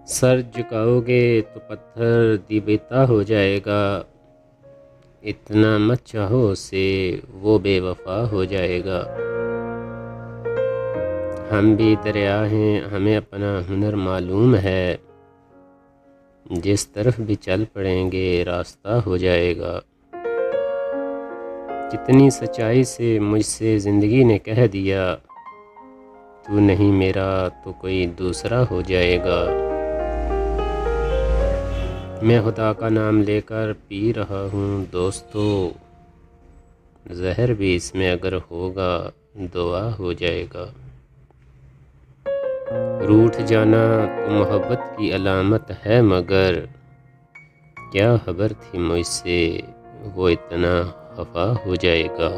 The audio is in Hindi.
सर झुकाओगे तो पत्थर दीबेता हो जाएगा। इतना मत चाहो उसे, वो बेवफा हो जाएगा। हम भी दरिया हैं, हमें अपना हुनर मालूम है। जिस तरफ भी चल पड़ेंगे रास्ता हो जाएगा। कितनी सच्चाई से मुझसे ज़िंदगी ने कह दिया, तू नहीं मेरा तो कोई दूसरा हो जाएगा। मैं खुदा का नाम लेकर पी रहा हूँ दोस्तों, जहर भी इसमें अगर होगा दुआ हो जाएगा। रूठ जाना तो मोहब्बत की अलामत है, मगर क्या खबर थी मुझसे वो इतना खफा हो जाएगा।